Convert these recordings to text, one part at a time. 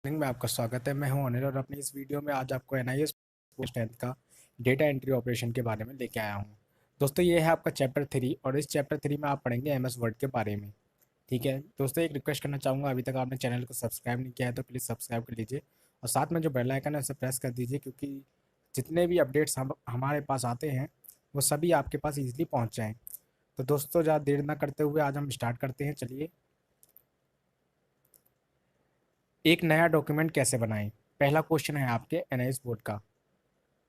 में आपका स्वागत है। मैं हूं अनिल और अपनी इस वीडियो में आज आपको एनआईएस पोस्ट 10th का डेटा एंट्री ऑपरेशन के बारे में लेके आया हूं। दोस्तों ये है आपका चैप्टर 3 और इस चैप्टर 3 में आप पढ़ेंगे एमएस वर्ड के बारे में। ठीक है दोस्तों, एक रिक्वेस्ट करना चाहूँगा, अभी तक आपने चैनल को सब्सक्राइब नहीं किया है तो प्लीज़ सब्सक्राइब कर लीजिए और साथ में जो बेल आइकन है उसे प्रेस कर दीजिए, क्योंकि जितने भी अपडेट्स हमारे पास आते हैं वो सभी आपके पास ईजिली पहुँच जाएँ। तो दोस्तों ज़्यादा देर ना करते हुए आज हम स्टार्ट करते हैं। चलिए, एक नया डॉक्यूमेंट कैसे बनाएं, पहला क्वेश्चन है आपके एनआईएस बोर्ड का।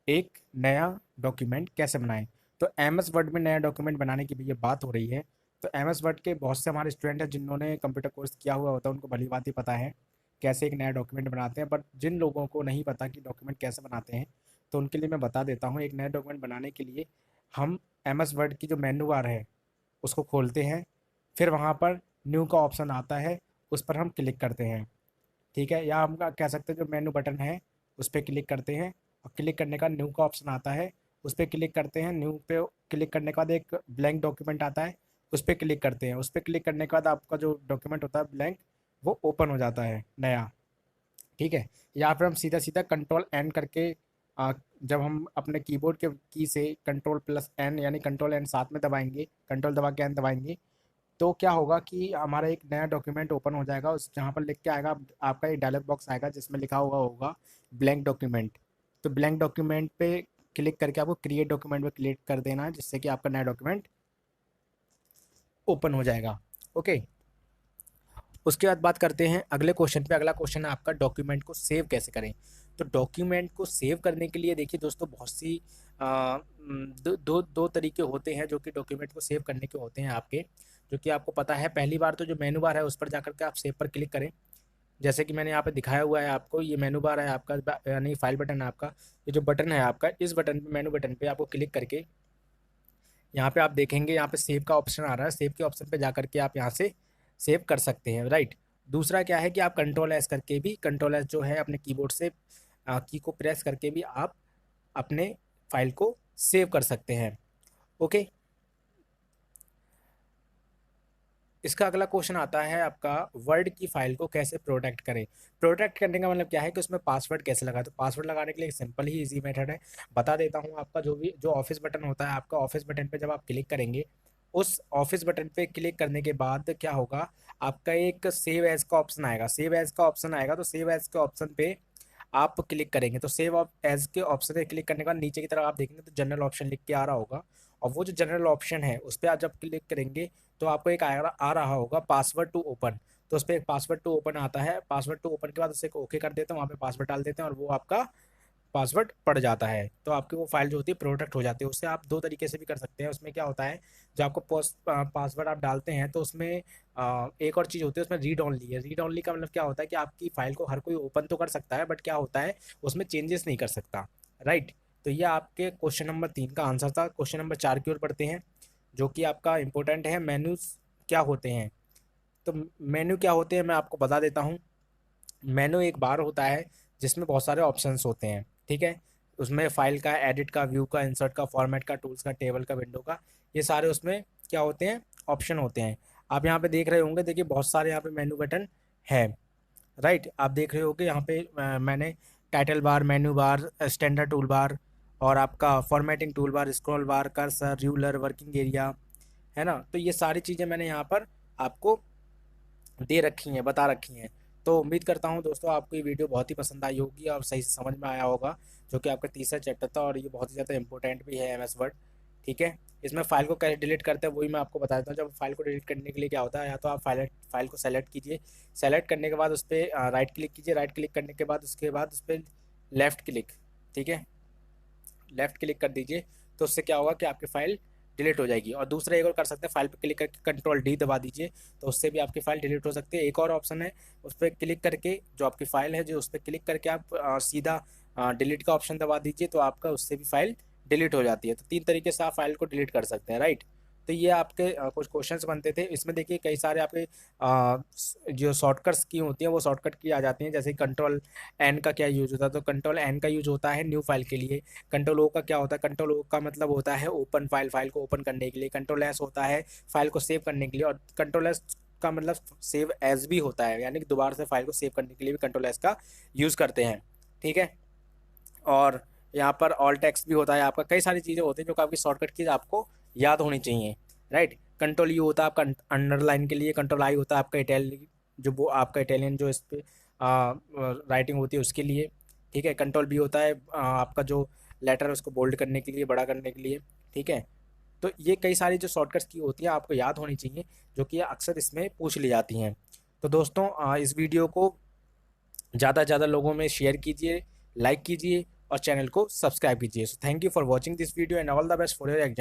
एक नया डॉक्यूमेंट कैसे बनाएं? तो एमएस वर्ड में नया डॉक्यूमेंट बनाने की भी ये बात हो रही है। तो एमएस वर्ड के बहुत से हमारे स्टूडेंट हैं जिन्होंने कंप्यूटर कोर्स किया हुआ होता है, उनको भली बात ही पता है कैसे एक नया डॉक्यूमेंट बनाते हैं। बट जिन लोगों को नहीं पता कि डॉक्यूमेंट कैसे बनाते हैं, तो उनके लिए मैं बता देता हूँ। एक नया डॉक्यूमेंट बनाने के लिए हम एमएस वर्ड की जो मेन्यू बार है उसको खोलते हैं, फिर वहाँ पर न्यू का ऑप्शन आता है, उस पर हम क्लिक करते हैं। ठीक है, या हम कह सकते हैं जो मेनू बटन है उस पर क्लिक करते हैं और क्लिक करने का न्यू का ऑप्शन आता है, उस पर क्लिक करते हैं। न्यू पे क्लिक करने के बाद एक ब्लैंक डॉक्यूमेंट आता है, उस पर क्लिक करते हैं। उस पर क्लिक करने के बाद आपका जो डॉक्यूमेंट होता है ब्लैंक, वो ओपन हो जाता है नया। ठीक है, या फिर हम सीधा सीधा कंट्रोल एन करके जब हम अपने कीबोर्ड के की से कंट्रोल प्लस एन यानी कंट्रोल एन साथ में दबाएंगे, कंट्रोल दबा के एन दबाएंगे, तो क्या होगा कि हमारा एक नया डॉक्यूमेंट ओपन हो जाएगा। उस जहाँ पर लिख के आएगा, आपका एक डायलॉग बॉक्स आएगा जिसमें लिखा हुआ होगा ब्लैंक डॉक्यूमेंट। तो ब्लैंक डॉक्यूमेंट पे क्लिक करके आपको क्रिएट डॉक्यूमेंट पे क्लिक कर देना है, जिससे कि आपका नया डॉक्यूमेंट ओपन हो जाएगा। ओके, उसके बाद बात करते हैं अगले क्वेश्चन पे। अगला क्वेश्चन है आपका डॉक्यूमेंट को सेव कैसे करें। तो डॉक्यूमेंट को सेव करने के लिए देखिए दोस्तों, बहुत सी दो तरीके होते हैं जो कि डॉक्यूमेंट को सेव करने के होते हैं आपके, जो कि आपको पता है। पहली बार तो जो मेनू बार है उस पर जाकर के आप सेव पर क्लिक करें, जैसे कि मैंने यहाँ पे दिखाया हुआ है आपको। ये मेनू बार है आपका, यानी फाइल बटन है आपका। ये जो बटन है आपका, इस बटन पे, मेनू बटन पे आपको क्लिक करके यहाँ पे आप देखेंगे, यहाँ पे सेव का ऑप्शन आ रहा है। सेव के ऑप्शन पे जाकर के आप यहाँ से सेव कर सकते हैं, राइट। दूसरा क्या है कि आप कंट्रोल एस करके भी, कंट्रोल एस जो है अपने कीबोर्ड से की को प्रेस करके भी आप अपने फाइल को सेव कर सकते हैं। ओके, इसका अगला क्वेश्चन आता है आपका, वर्ड की फाइल को कैसे प्रोटेक्ट करें। प्रोटेक्ट करने का मतलब क्या है कि उसमें पासवर्ड कैसे लगाए। तो पासवर्ड लगाने के लिए एक सिंपल ही इजी मेथड है, बता देता हूँ। आपका जो ऑफिस बटन होता है, आपका ऑफिस बटन पे जब आप क्लिक करेंगे, उस ऑफिस बटन पे क्लिक करने के बाद क्या होगा, आपका एक सेव एज का ऑप्शन आएगा। सेव एज का ऑप्शन आएगा, तो सेव एज के ऑप्शन पे आप क्लिक करेंगे। तो सेव एज के ऑप्शन पे क्लिक करने के बाद नीचे की तरफ आप देखेंगे तो जनरल ऑप्शन लिख के आ रहा होगा, और वो जो जनरल ऑप्शन है उस पर आप जब क्लिक करेंगे तो आपको एक आ रहा होगा पासवर्ड टू ओपन। तो उस पर एक पासवर्ड टू ओपन आता है। पासवर्ड टू ओपन के बाद उसे ओके कर देते हैं, वहाँ पे पासवर्ड डाल देते हैं और वो आपका पासवर्ड पड़ जाता है। तो आपकी वो फाइल जो होती है प्रोटेक्ट हो जाती है। उससे आप दो तरीके से भी कर सकते हैं। उसमें क्या होता है, जो आपको पासवर्ड आप डालते हैं तो उसमें एक और चीज़ होती है, उसमें रीड ऑनली है। रीड ऑनली का मतलब क्या होता है कि आपकी फाइल को हर कोई ओपन तो कर सकता है, बट क्या होता है उसमें चेंजेस नहीं कर सकता, राइट। तो ये आपके क्वेश्चन नंबर 3 का आंसर था। क्वेश्चन नंबर 4 की ओर बढ़ते हैं, जो कि आपका इंपॉर्टेंट है। मेन्यूज क्या होते हैं। तो मेन्यू क्या होते हैं मैं आपको बता देता हूँ। मेनू एक बार होता है जिसमें बहुत सारे ऑप्शंस होते हैं, ठीक है। उसमें फाइल का, एडिट का, व्यू का, इंसर्ट का, फॉर्मेट का, टूल्स का, टेबल का, विंडो का, ये सारे उसमें क्या होते हैं, ऑप्शन होते हैं। आप यहाँ पे देख रहे होंगे, देखिए बहुत सारे यहाँ पे मेनू बटन है, राइट। आप देख रहे होंगे यहाँ पे मैंने टाइटल बार, मेनू बार, स्टैंडर्ड टूल बार, और आपका फॉर्मेटिंग टूल बार, स्क्रॉल बार, कर्सर, रूलर, वर्किंग एरिया, है ना। तो ये सारी चीज़ें मैंने यहाँ पर आपको दे रखी हैं, बता रखी हैं। तो उम्मीद करता हूँ दोस्तों आपको ये वीडियो बहुत ही पसंद आई होगी और सही से समझ में आया होगा, जो कि आपका तीसरा चैप्टर था और ये बहुत ही ज़्यादा इंपॉर्टेंट भी है एमएस वर्ड। ठीक है, इसमें फाइल को कैसे डिलीट करते हैं वही मैं आपको बता देता हूँ। जब फाइल को डिलीट करने के लिए क्या होता है, या तो आप फाइल को सेलेक्ट कीजिए। सेलेक्ट करने के बाद उस पर राइट क्लिक कीजिए। राइट क्लिक करने के बाद उसके बाद उस पर लेफ़्ट क्लिक, ठीक है, लेफ्ट क्लिक कर दीजिए। तो उससे क्या होगा कि आपकी फाइल डिलीट हो जाएगी। और दूसरा एक और कर सकते हैं, फाइल पे क्लिक करके कंट्रोल डी दबा दीजिए, तो उससे भी आपकी फाइल डिलीट हो सकती है। एक और ऑप्शन है, उस पर क्लिक करके जो आपकी फाइल है, जो उस पर क्लिक करके आप सीधा डिलीट का ऑप्शन दबा दीजिए, तो आपका उससे भी फाइल डिलीट हो जाती है। तो 3 तरीके से आप फाइल को डिलीट कर सकते हैं, राइट। तो ये आपके कुछ क्वेश्चंस बनते थे। इसमें देखिए कई सारे आपके जो शॉर्टकट्स की होती हैं वो शॉर्टकट की आ जाती हैं। जैसे कंट्रोल एन का क्या यूज होता है, तो कंट्रोल एन का यूज होता है न्यू फाइल के लिए। कंट्रोल ओ का क्या होता है, कंट्रोल ओ का मतलब होता है ओपन फाइल, फाइल को ओपन करने के लिए। कंट्रोल एस होता है फाइल को सेव करने के लिए। और कंट्रोल एस का मतलब सेव एज भी होता है, यानी कि दोबारा से फाइल को सेव करने के लिए भी कंट्रोल एस का यूज़ करते हैं। ठीक है, और यहाँ पर ऑल टेक्स्ट भी होता है आपका, कई सारी चीज़ें होती हैं जो कि आपकी शॉर्टकट कीज आपको याद होनी चाहिए, राइट। कंट्रोल यू होता है आपका अंडरलाइन के लिए, कंट्रोल आई होता है आपका इटैलिक, जो वो आपका इटालियन जो इस पर राइटिंग होती है उसके लिए। ठीक है, कंट्रोल बी होता है आपका जो लेटर है उसको बोल्ड करने के लिए, बड़ा करने के लिए। ठीक है, तो ये कई सारी जो शॉर्टकट्स की होती है आपको याद होनी चाहिए, जो कि अक्सर इसमें पूछ ली जाती हैं। तो दोस्तों इस वीडियो को ज़्यादा से ज़्यादा लोगों में शेयर कीजिए, लाइक कीजिए और चैनल को सब्सक्राइब कीजिए। So thank you for watching this video and all the best for your exam.